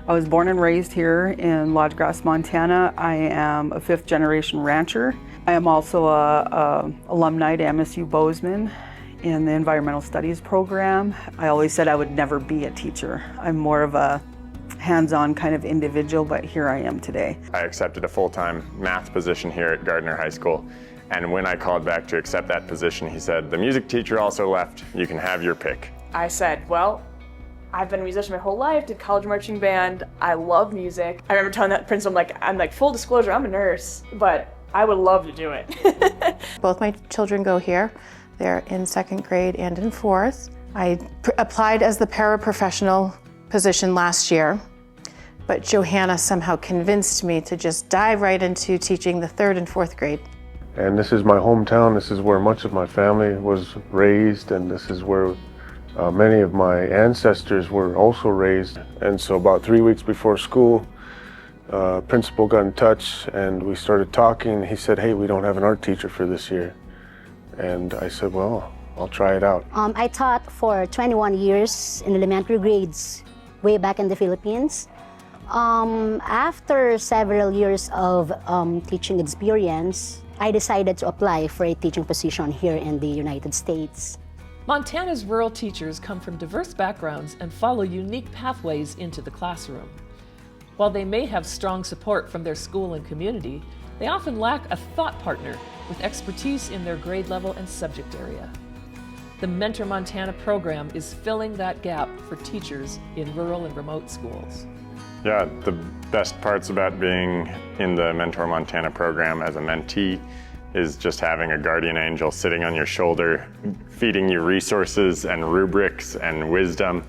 I was born and raised here in Lodgegrass, Montana. I am a fifth-generation rancher. I am also a alumni to MSU Bozeman in the Environmental Studies program. I always said I would never be a teacher. I'm more of a hands-on kind of individual, but here I am today. I accepted a full-time math position here at Gardner High School, and when I called back to accept that position, he said, "The music teacher also left. You can have your pick." I said, well, I've been a musician my whole life, did college marching band, I love music. I remember telling that principal, I'm like, full disclosure, I'm a nurse, but I would love to do it. Both my children go here. They're in 2nd grade and in 4th. I applied as the paraprofessional position last year, but Johanna somehow convinced me to just dive right into teaching the 3rd and 4th grade. And this is my hometown. This is where much of my family was raised, and this is where many of my ancestors were also raised. And so about 3 weeks before school, principal got in touch and we started talking. He said, "Hey, we don't have an art teacher for this year." And I said, "Well, I'll try it out." I taught for 21 years in elementary grades way back in the Philippines. After several years of teaching experience, I decided to apply for a teaching position here in the United States. Montana's rural teachers come from diverse backgrounds and follow unique pathways into the classroom. While they may have strong support from their school and community, they often lack a thought partner with expertise in their grade level and subject area. The Mentor Montana program is filling that gap for teachers in rural and remote schools. Yeah, the best parts about being in the Mentor Montana program as a mentee is just having a guardian angel sitting on your shoulder, feeding you resources and rubrics and wisdom,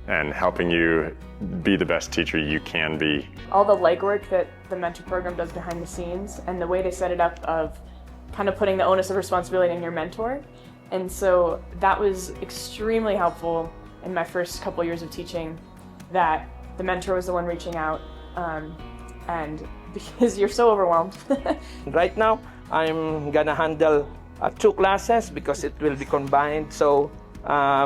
and helping you be the best teacher you can be. All the legwork that the mentor program does behind the scenes and the way they set it up of kind of putting the onus of responsibility on your mentor. And so that was extremely helpful in my first couple years of teaching, that the mentor was the one reaching out, and because you're so overwhelmed. Right now, I'm gonna handle 2 classes because it will be combined. So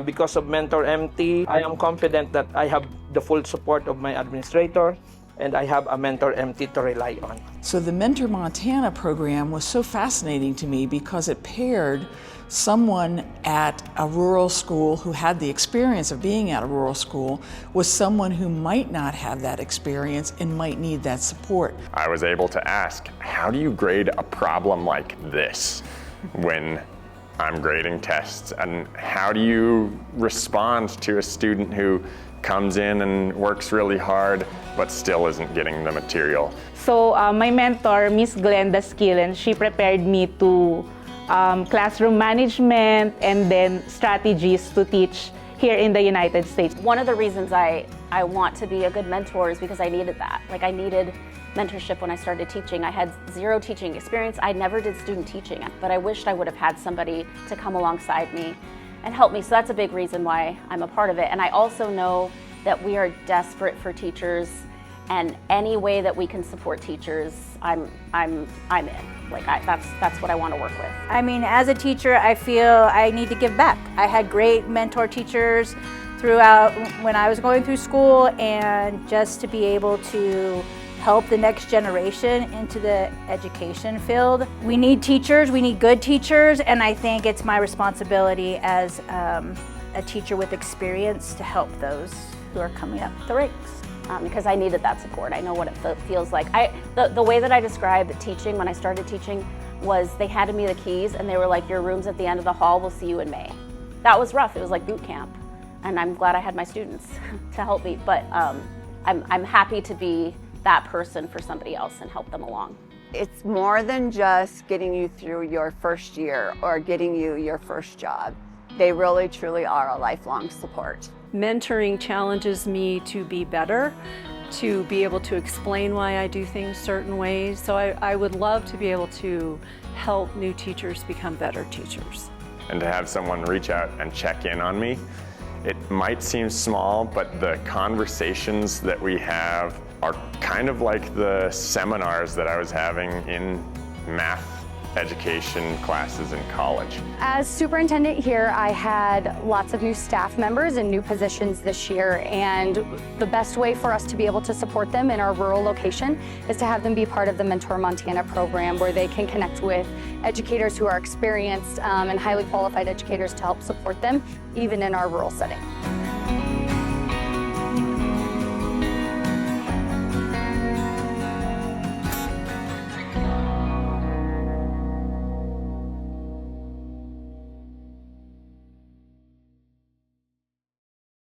because of Mentor MT, I am confident that I have the full support of my administrator and I have a Mentor MT to rely on. So the Mentor Montana program was so fascinating to me because it paired someone at a rural school who had the experience of being at a rural school with someone who might not have that experience and might need that support. I was able to ask, how do you grade a problem like this when I'm grading tests? And how do you respond to a student who comes in and works really hard but still isn't getting the material? So my mentor, Miss Glenda Skillen, she prepared me to classroom management and then strategies to teach here in the United States. One of the reasons I want to be a good mentor is because I needed that. Like, I needed mentorship when I started teaching. I had 0 teaching experience. I never did student teaching, but I wished I would have had somebody to come alongside me and help me. So that's a big reason why I'm a part of it. And I also know that we are desperate for teachers, and any way that we can support teachers, I'm in. Like, that's what I want to work with. I mean, as a teacher, I feel I need to give back. I had great mentor teachers throughout when I was going through school, and just to be able to help the next generation into the education field. We need teachers, we need good teachers, and I think it's my responsibility as a teacher with experience to help those who are coming up the ranks. Because I needed that support. I know what it feels like. The way that I described teaching when I started teaching was they handed me the keys and they were like, "Your room's at the end of the hall, we'll see you in May." That was rough, it was like boot camp. And I'm glad I had my students to help me, but I'm happy to be that person for somebody else and help them along. It's more than just getting you through your first year or getting you your first job. They really, truly are a lifelong support. Mentoring challenges me to be better, to be able to explain why I do things certain ways. So I would love to be able to help new teachers become better teachers. And to have someone reach out and check in on me, it might seem small, but the conversations that we have are kind of like the seminars that I was having in math education classes in college. As superintendent here, I had lots of new staff members and new positions this year, and the best way for us to be able to support them in our rural location is to have them be part of the Mentor Montana program, where they can connect with educators who are experienced and highly qualified educators to help support them, even in our rural setting.